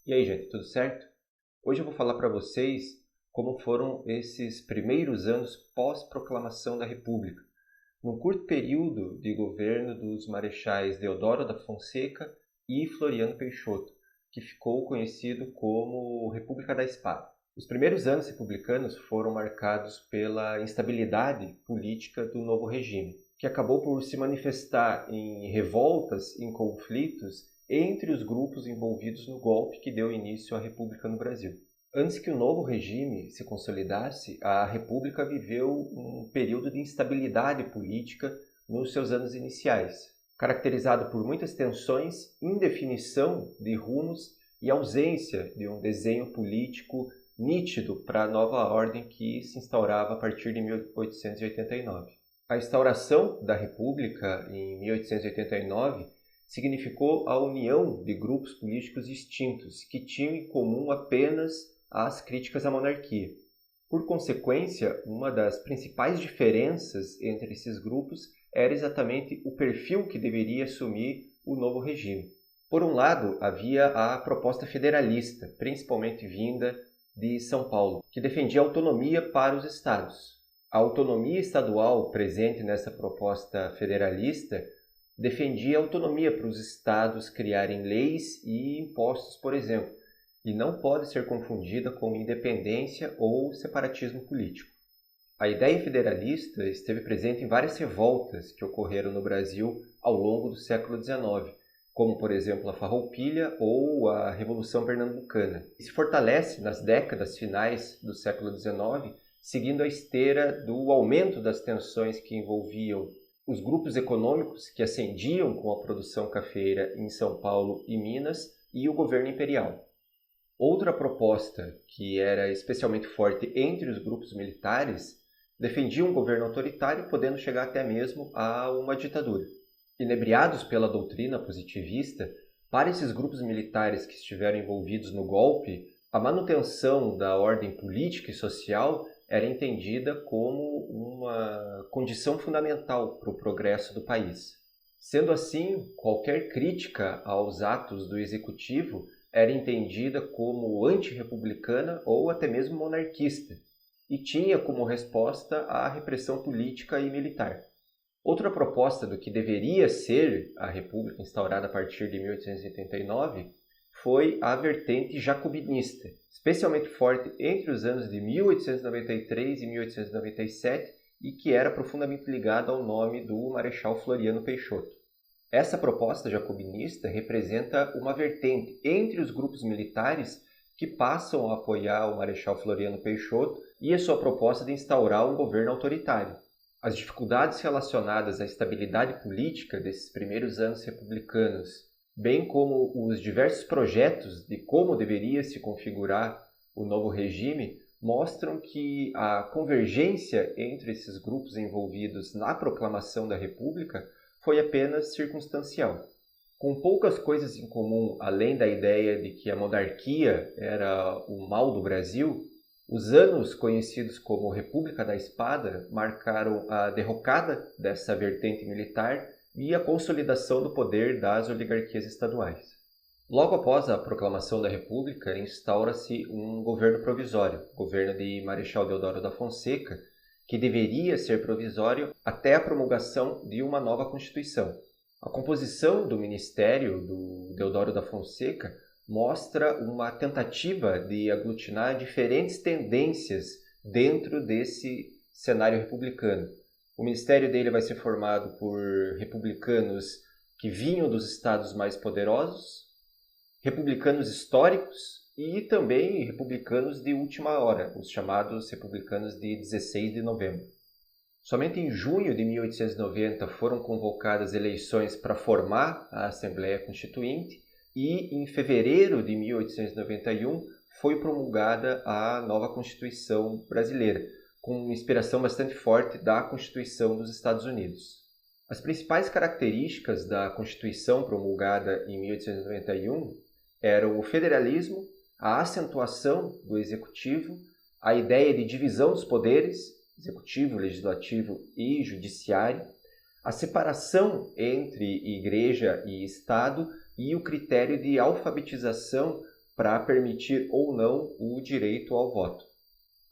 E aí, gente, tudo certo? Hoje eu vou falar para vocês como foram esses primeiros anos pós-proclamação da República, num curto período de governo dos marechais Deodoro da Fonseca e Floriano Peixoto, que ficou conhecido como República da Espada. Os primeiros anos republicanos foram marcados pela instabilidade política do novo regime, que acabou por se manifestar em revoltas, em conflitos entre os grupos envolvidos no golpe que deu início à República no Brasil. Antes que o novo regime se consolidasse, a República viveu um período de instabilidade política nos seus anos iniciais, caracterizado por muitas tensões, indefinição de rumos e ausência de um desenho político nítido para a nova ordem que se instaurava a partir de 1889. A instauração da República em 1889 significou a união de grupos políticos distintos que tinham em comum apenas as críticas à monarquia. Por consequência, uma das principais diferenças entre esses grupos era exatamente o perfil que deveria assumir o novo regime. Por um lado, havia a proposta federalista, principalmente vinda de São Paulo, que defendia autonomia para os estados. A autonomia estadual presente nessa proposta federalista defendia autonomia para os estados criarem leis e impostos, por exemplo, e não pode ser confundida com independência ou separatismo político. A ideia federalista esteve presente em várias revoltas que ocorreram no Brasil ao longo do século XIX, como, por exemplo, a Farroupilha ou a Revolução Pernambucana, e se fortalece nas décadas finais do século XIX, seguindo a esteira do aumento das tensões que envolviam os grupos econômicos que ascendiam com a produção cafeeira em São Paulo e Minas e o governo imperial. Outra proposta, que era especialmente forte entre os grupos militares, defendia um governo autoritário, podendo chegar até mesmo a uma ditadura. Inebriados pela doutrina positivista, para esses grupos militares que estiveram envolvidos no golpe, a manutenção da ordem política e social era entendida como uma condição fundamental para o progresso do país. Sendo assim, qualquer crítica aos atos do executivo era entendida como antirrepublicana ou até mesmo monarquista, e tinha como resposta a repressão política e militar. Outra proposta do que deveria ser a República instaurada a partir de 1889 foi a vertente jacobinista, especialmente forte entre os anos de 1893 e 1897 e que era profundamente ligada ao nome do Marechal Floriano Peixoto. Essa proposta jacobinista representa uma vertente entre os grupos militares que passam a apoiar o Marechal Floriano Peixoto e a sua proposta de instaurar um governo autoritário. As dificuldades relacionadas à estabilidade política desses primeiros anos republicanos, bem como os diversos projetos de como deveria se configurar o novo regime, mostram que a convergência entre esses grupos envolvidos na proclamação da República foi apenas circunstancial. Com poucas coisas em comum, além da ideia de que a monarquia era o mal do Brasil, os anos conhecidos como República da Espada marcaram a derrocada dessa vertente militar e a consolidação do poder das oligarquias estaduais. Logo após a proclamação da República, instaura-se um governo provisório, o governo de Marechal Deodoro da Fonseca, que deveria ser provisório até a promulgação de uma nova Constituição. A composição do ministério do Deodoro da Fonseca mostra uma tentativa de aglutinar diferentes tendências dentro desse cenário republicano. O ministério dele vai ser formado por republicanos que vinham dos estados mais poderosos, republicanos históricos e também republicanos de última hora, os chamados republicanos de 16 de novembro. Somente em junho de 1890 foram convocadas eleições para formar a Assembleia Constituinte e em fevereiro de 1891 foi promulgada a nova Constituição brasileira, com inspiração bastante forte da Constituição dos Estados Unidos. As principais características da Constituição promulgada em 1891 eram o federalismo, a acentuação do executivo, a ideia de divisão dos poderes, executivo, legislativo e judiciário, a separação entre igreja e Estado e o critério de alfabetização para permitir ou não o direito ao voto.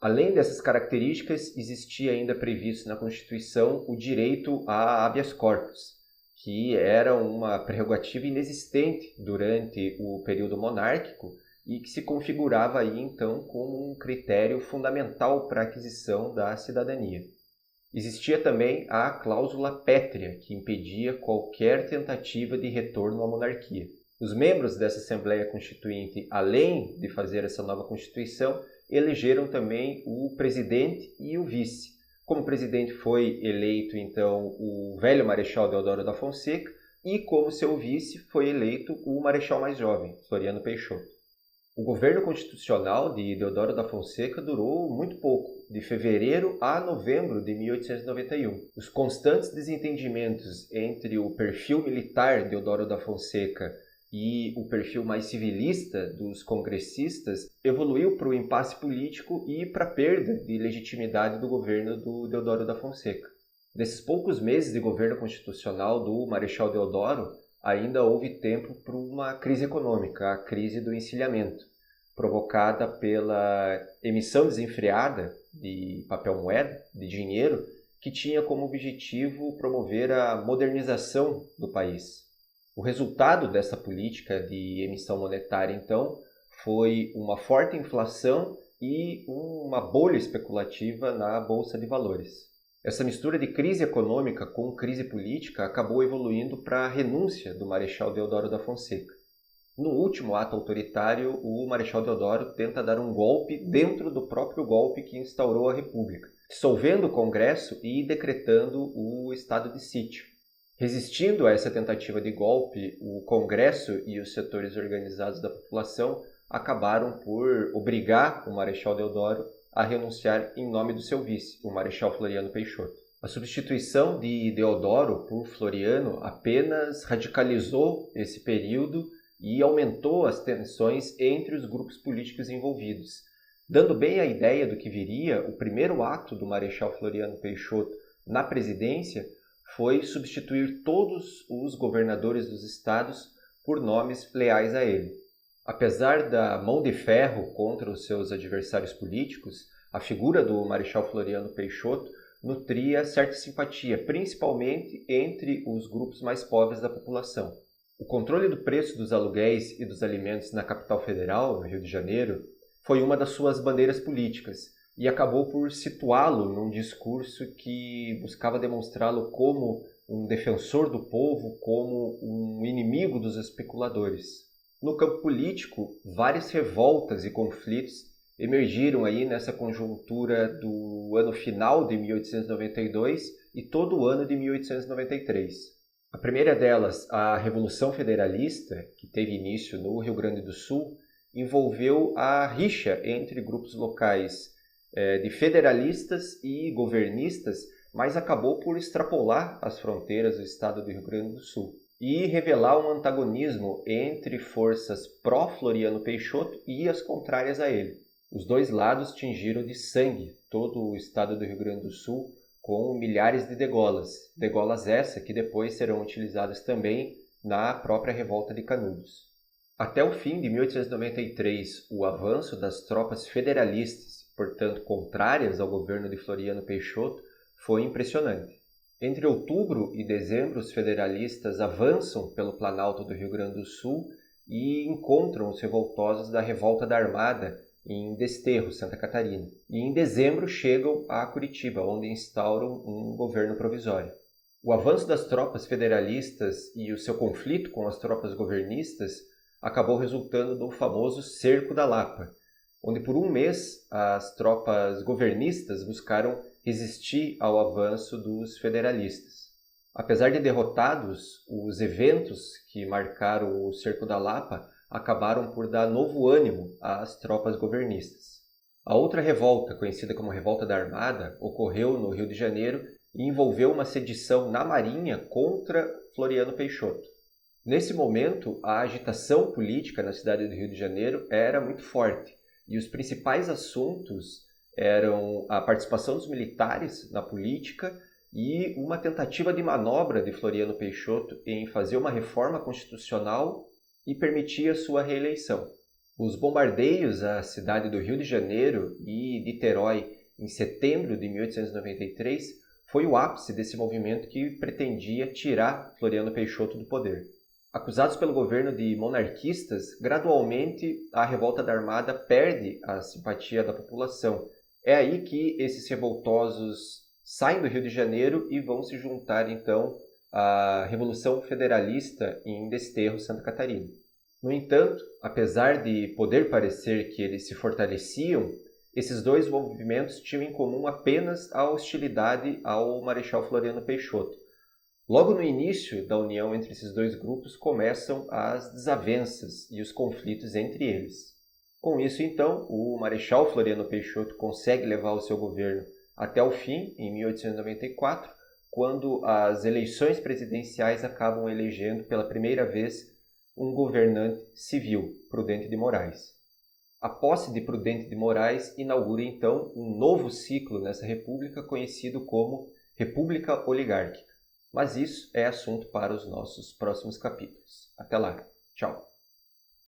Além dessas características, existia ainda previsto na Constituição o direito a habeas corpus, que era uma prerrogativa inexistente durante o período monárquico e que se configurava aí então como um critério fundamental para a aquisição da cidadania. Existia também a cláusula pétrea, que impedia qualquer tentativa de retorno à monarquia. Os membros dessa Assembleia Constituinte, além de fazer essa nova Constituição, elegeram também o presidente e o vice. Como presidente foi eleito, então, o velho Marechal Deodoro da Fonseca e como seu vice foi eleito o Marechal mais jovem, Floriano Peixoto. O governo constitucional de Deodoro da Fonseca durou muito pouco, de fevereiro a novembro de 1891. Os constantes desentendimentos entre o perfil militar de Deodoro da Fonseca e o perfil mais civilista dos congressistas evoluiu para o impasse político e para a perda de legitimidade do governo do Deodoro da Fonseca. Nesses poucos meses de governo constitucional do Marechal Deodoro, ainda houve tempo para uma crise econômica, a crise do encilhamento, provocada pela emissão desenfreada de papel moeda, de dinheiro, que tinha como objetivo promover a modernização do país. O resultado dessa política de emissão monetária, então, foi uma forte inflação e uma bolha especulativa na Bolsa de Valores. Essa mistura de crise econômica com crise política acabou evoluindo para a renúncia do Marechal Deodoro da Fonseca. No último ato autoritário, o Marechal Deodoro tenta dar um golpe dentro do próprio golpe que instaurou a República, dissolvendo o Congresso e decretando o estado de sítio. Resistindo a essa tentativa de golpe, o Congresso e os setores organizados da população acabaram por obrigar o Marechal Deodoro a renunciar em nome do seu vice, o Marechal Floriano Peixoto. A substituição de Deodoro por Floriano apenas radicalizou esse período e aumentou as tensões entre os grupos políticos envolvidos, dando bem a ideia do que viria. O primeiro ato do Marechal Floriano Peixoto na presidência foi substituir todos os governadores dos estados por nomes leais a ele. Apesar da mão de ferro contra os seus adversários políticos, a figura do Marechal Floriano Peixoto nutria certa simpatia, principalmente entre os grupos mais pobres da população. O controle do preço dos aluguéis e dos alimentos na capital federal, no Rio de Janeiro, foi uma das suas bandeiras políticas e acabou por situá-lo num discurso que buscava demonstrá-lo como um defensor do povo, como um inimigo dos especuladores. No campo político, várias revoltas e conflitos emergiram aí nessa conjuntura do ano final de 1892 e todo o ano de 1893. A primeira delas, a Revolução Federalista, que teve início no Rio Grande do Sul, envolveu a rixa entre grupos locais de federalistas e governistas, mas acabou por extrapolar as fronteiras do estado do Rio Grande do Sul e revelar um antagonismo entre forças pró-Floriano Peixoto e as contrárias a ele. Os dois lados tingiram de sangue todo o estado do Rio Grande do Sul com milhares de degolas essa que depois serão utilizadas também na própria Revolta de Canudos. Até o fim de 1893, o avanço das tropas federalistas, portanto contrárias ao governo de Floriano Peixoto, foi impressionante. Entre outubro e dezembro, os federalistas avançam pelo Planalto do Rio Grande do Sul e encontram os revoltosos da Revolta da Armada em Desterro, Santa Catarina. E em dezembro chegam a Curitiba, onde instauram um governo provisório. O avanço das tropas federalistas e o seu conflito com as tropas governistas acabou resultando no famoso Cerco da Lapa, onde por um mês as tropas governistas buscaram resistir ao avanço dos federalistas. Apesar de derrotados, os eventos que marcaram o Cerco da Lapa acabaram por dar novo ânimo às tropas governistas. A outra revolta, conhecida como Revolta da Armada, ocorreu no Rio de Janeiro e envolveu uma sedição na Marinha contra Floriano Peixoto. Nesse momento, a agitação política na cidade do Rio de Janeiro era muito forte e os principais assuntos eram a participação dos militares na política e uma tentativa de manobra de Floriano Peixoto em fazer uma reforma constitucional e permitir a sua reeleição. Os bombardeios à cidade do Rio de Janeiro e Niterói em setembro de 1893 foi o ápice desse movimento que pretendia tirar Floriano Peixoto do poder. Acusados pelo governo de monarquistas, gradualmente a revolta da Armada perde a simpatia da população. É aí que esses revoltosos saem do Rio de Janeiro e vão se juntar então à Revolução Federalista em Desterro, Santa Catarina. No entanto, apesar de poder parecer que eles se fortaleciam, esses dois movimentos tinham em comum apenas a hostilidade ao Marechal Floriano Peixoto. Logo no início da união entre esses dois grupos começam as desavenças e os conflitos entre eles. Com isso, então, o Marechal Floriano Peixoto consegue levar o seu governo até o fim, em 1894, quando as eleições presidenciais acabam elegendo pela primeira vez um governante civil, Prudente de Moraes. A posse de Prudente de Moraes inaugura então um novo ciclo nessa república conhecido como República Oligárquica. Mas isso é assunto para os nossos próximos capítulos. Até lá. Tchau.